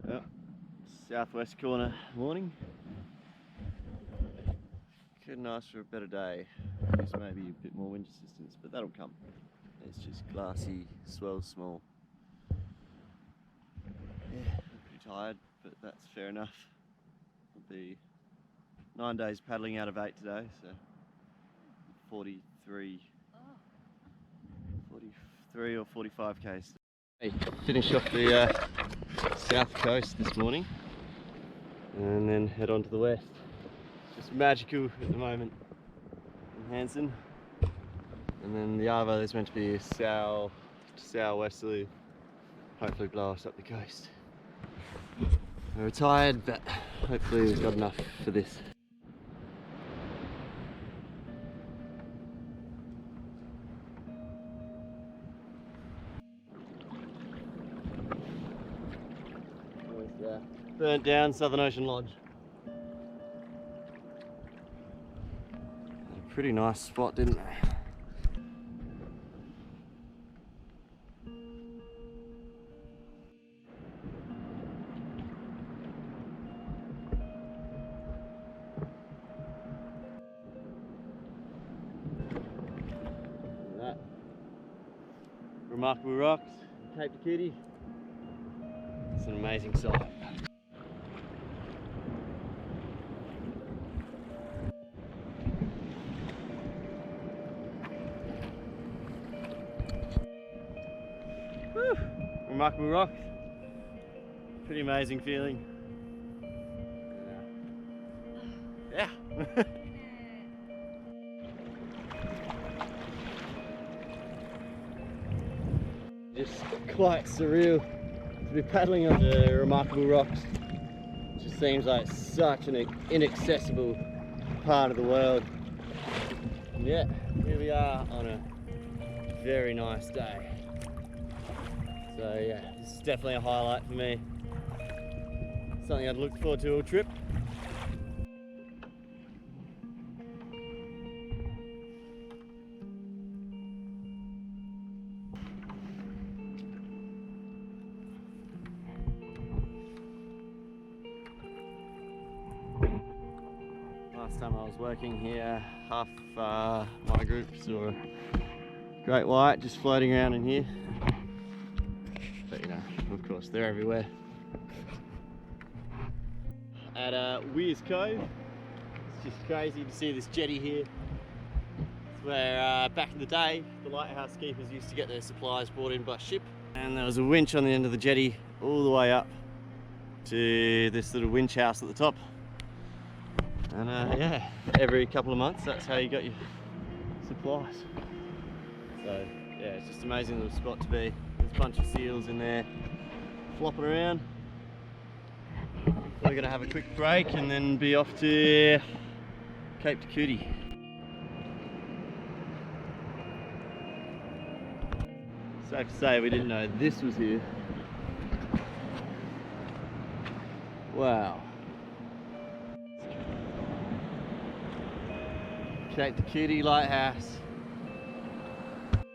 Well, southwest corner morning. Couldn't ask for a better day. Just maybe a bit more wind assistance, but that'll come. It's just glassy, swells small. Yeah, I'm pretty tired, but that's fair enough. It'll be 9 days paddling out of 8 today, so 43 or 45 k's. Hey, finish off the south coast this morning and then head on to the west. Just magical at the moment in Hanson, and then the Arvo is meant to be southwesterly, hopefully blow us up the coast. We're tired, but hopefully we've got enough for this. Burnt down Southern Ocean Lodge. A pretty nice spot, didn't they? Look at that. Remarkable rocks, Cape Du Couedic. It's an amazing sight. Woo. Remarkable rocks. Pretty amazing feeling. Yeah. Just quite surreal to be paddling on the remarkable rocks. It just seems like such an inaccessible part of the world. And yeah, here we are on a very nice day. So yeah, this is definitely a highlight for me. Something I'd look forward to all trip. Last time I was working here, half my group saw a great white just floating around in here. But you know, of course, they're everywhere. At Weirs Cove, it's just crazy to see this jetty here. It's where back in the day, the lighthouse keepers used to get their supplies brought in by ship. And there was a winch on the end of the jetty all the way up to this little winch house at the top. And yeah, every couple of months, that's how you got your supplies. So yeah, it's just an amazing little spot to be. There's a bunch of seals in there flopping around. We're gonna have a quick break and then be off to Cape Du Couedic. Safe to say we didn't know this was here. Wow. Cape Du Couedic Lighthouse.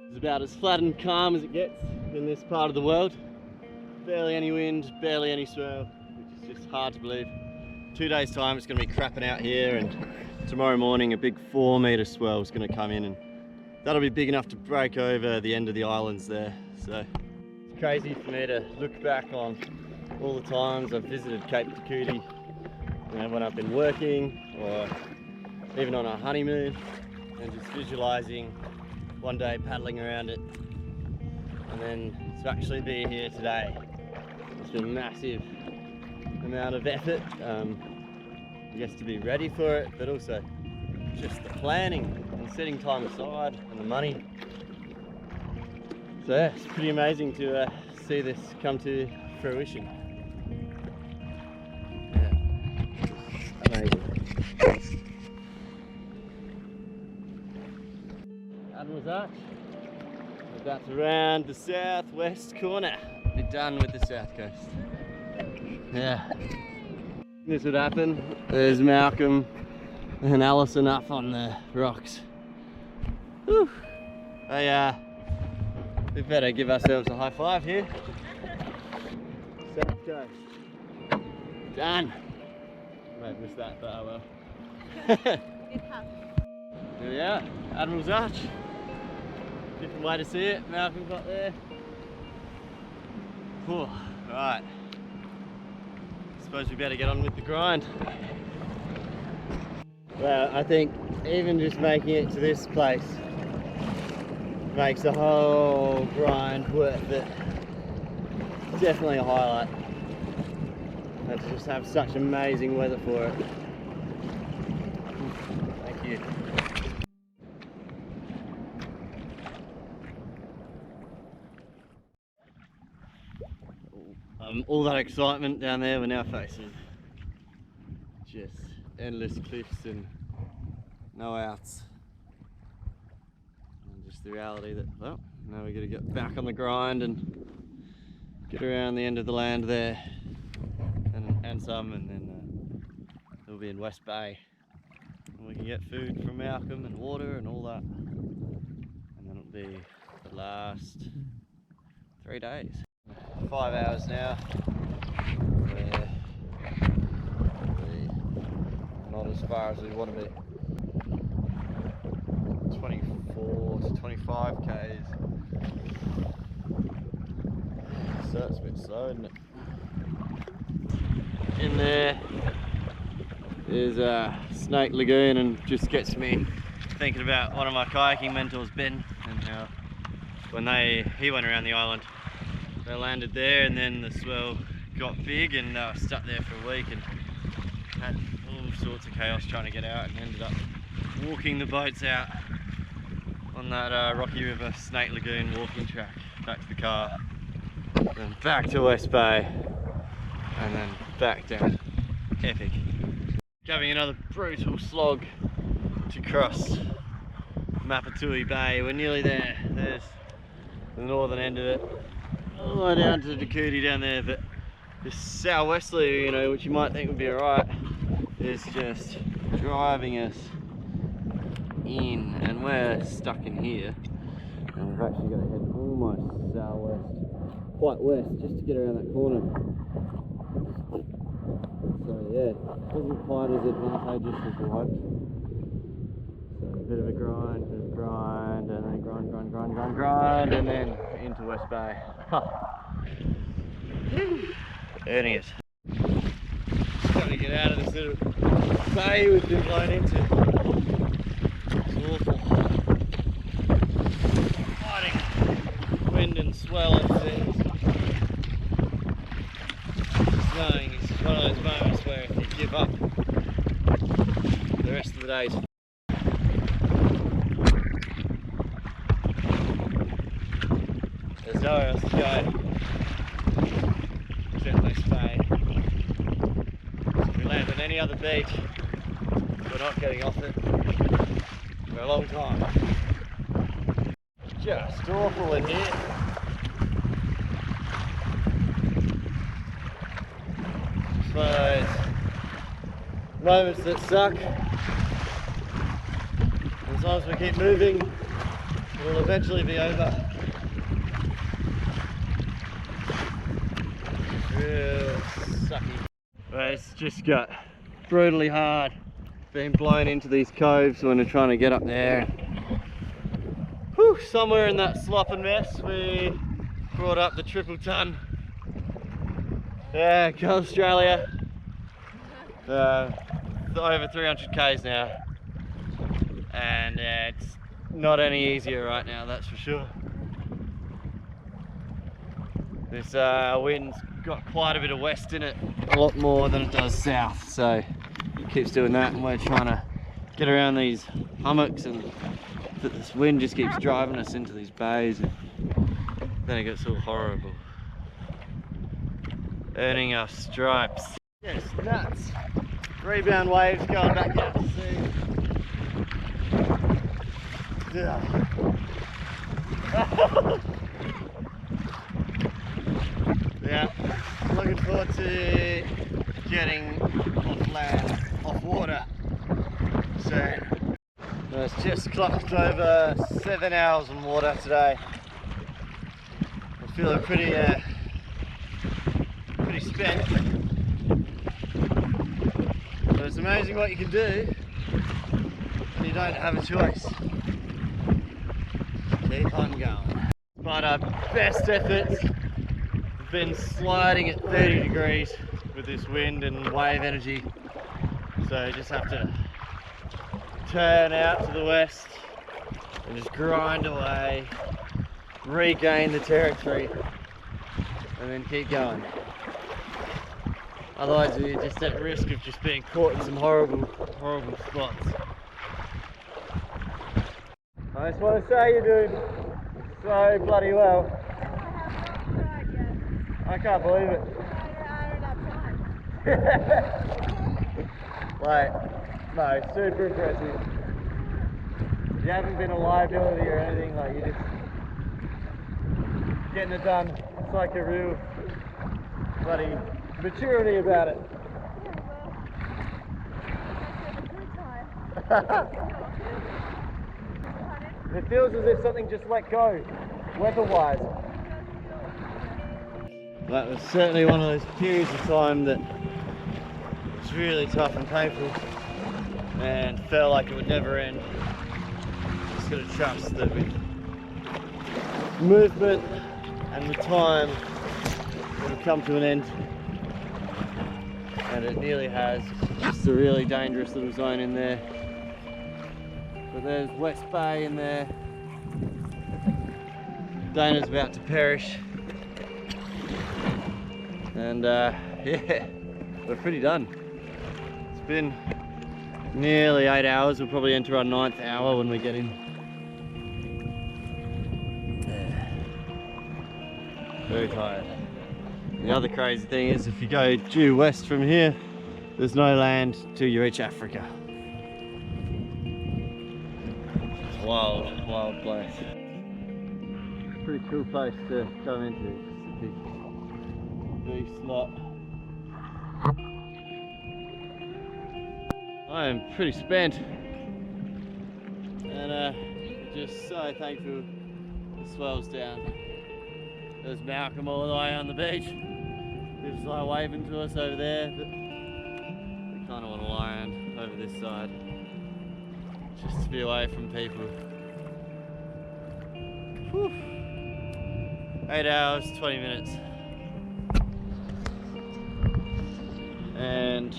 It's about as flat and calm as it gets in this part of the world. Barely any wind, barely any swell, which is just hard to believe. 2 days time it's going to be crapping out here, and tomorrow morning a big 4-metre swell is going to come in, and that'll be big enough to break over the end of the islands there. So it's crazy for me to look back on all the times I've visited Cape Du Couedic, you know, when I've been working or even on our honeymoon, and just visualising one day paddling around it, and then to actually be here today. It's been a massive amount of effort, I guess, to be ready for it, but also just the planning and setting time aside and the money. So yeah, it's pretty amazing to see this come to fruition. Yeah, amazing. Admiral's Arch. That's around the southwest corner. Be done with the south coast. Yeah. This would happen. There's Malcolm and Alison up on the rocks. Whew. We better give ourselves a high five here. South coast. Done. Might have missed that, but oh well. It happens. Here we are, Admiral's Arch. Different way to see it. Malcolm's up there. Whew. Right. Suppose we better get on with the grind. Well, I think even just making it to this place makes the whole grind worth it. Definitely a highlight. And to just have such amazing weather for it. Thank you. All that excitement down there, we're now facing just endless cliffs and no outs. And just the reality that, well, now we've got to get back on the grind and get around the end of the land there and some, and then we'll be in West Bay. And we can get food from Malcolm and water and all that. And then it'll be the last 3 days. 5 hours now. We're not as far as we want to be. 24 to 25 k's. So it's a bit slow, isn't it? In there is Snake Lagoon, and just gets me thinking about one of my kayaking mentors, Ben, and how when he went around the island, they landed there and then the swell got big and they were stuck there for a week and had all sorts of chaos trying to get out, and ended up walking the boats out on that Rocky River Snake Lagoon walking track back to the car, then back to West Bay, and then back down. Epic. Having another brutal slog to cross Maupertuis Bay. We're nearly there. There's the northern end of it, all the way down to Du Couedic down there, but this southwesterly, you know, which you might think would be alright, is just driving us in, and we're stuck in here, and we've actually got to head almost southwest, quite west, just to get around that corner. So yeah, it wasn't quite as advantageous as we hoped. So a bit of a grind, and then grind, and then into West Bay. Earning it. Trying to get out of this little bay we've been blown into. It's awful. Fighting wind and swell and things. Just knowing it's one of those moments where if you give up, the rest of the day's there's nowhere else to go except West Bay. If we land on any other beach, we're not getting off it for a long time. Just awful in here. Just one of those moments that suck. As long as we keep moving, it'll eventually be over. Real sucky. But it's just got brutally hard being blown into these coves when we're trying to get up there. Whew, somewhere in that slop and mess we brought up the triple ton. Yeah, go Australia. Over 300 k's now, and it's not any easier right now, that's for sure. This wind's got quite a bit of west in it, a lot more than it does south, so it keeps doing that, and we're trying to get around these hummocks, and this wind just keeps driving us into these bays, and then it gets all horrible. Earning our stripes. Yes, nuts. Rebound waves going back out to sea. Yeah, looking forward to getting off land, off water soon. It's just clocked over 7 hours on water today. I'm feeling pretty spent. it's amazing what you can do when you don't have a choice. Keep on going. But our best efforts have been sliding at 30 degrees with this wind and wave energy. So you just have to turn out to the west and just grind away, regain the territory, and then keep going. Otherwise you're just at risk of just being caught in some horrible spots. I just want to say you're doing so bloody well. I can't believe it. Like, no, super impressive. You haven't been a liability or anything, like you're just getting it done. It's like a real bloody maturity about it. It feels as if something just let go, weather-wise. That was certainly one of those periods of time that was really tough and painful and felt like it would never end. Just gotta trust that with movement and with time it will come to an end. And it nearly has. Just a really dangerous little zone in there. But there's West Bay in there. Dana's about to perish. And yeah, we're pretty done. It's been nearly 8 hours. We'll probably enter our 9th hour when we get in. Yeah. Very tired. The other crazy thing is if you go due west from here, there's no land till you reach Africa. It's a wild place. Pretty cool place to come into. It's a big beast lot. I am pretty spent and just so thankful the swell's down. There's Malcolm all the way on the beach. He's like waving to us over there, but we kind of want to land over this side just to be away from people. Whew. 8 hours, 20 minutes. And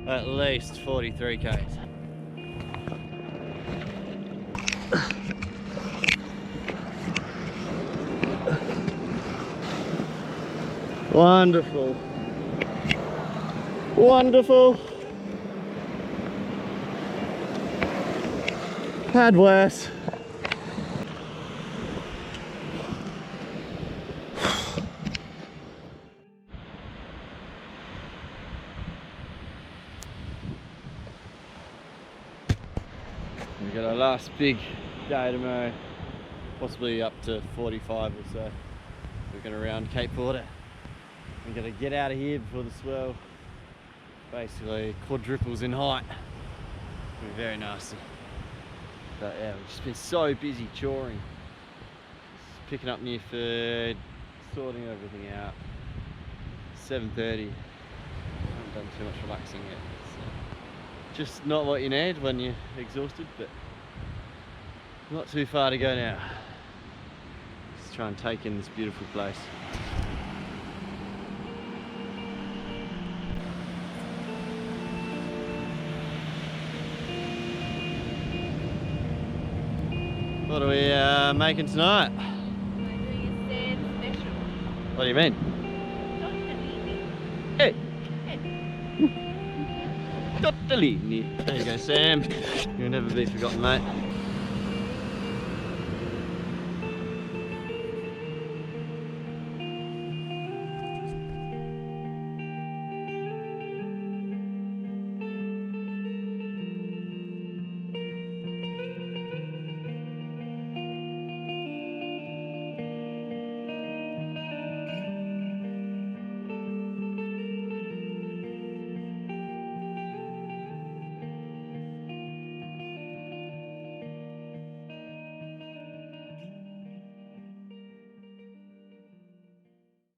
at least 43 k's. Wonderful. Wonderful. Had worse. We've got our last big day tomorrow, possibly up to 45 or so. We're going to round Cape Porter. We're going to get out of here before the swell basically quadruples in height. It'll be very nasty. But yeah, we've just been so busy choring. Just picking up new food, sorting everything out. 7:30. I haven't done too much relaxing yet. So just not what you need when you're exhausted, but not too far to go now. Just try and take in this beautiful place. What are we making tonight? I'm doing a sand special. What do you mean? Hey! Tortellini. There you go, Sam. You'll never be forgotten, mate.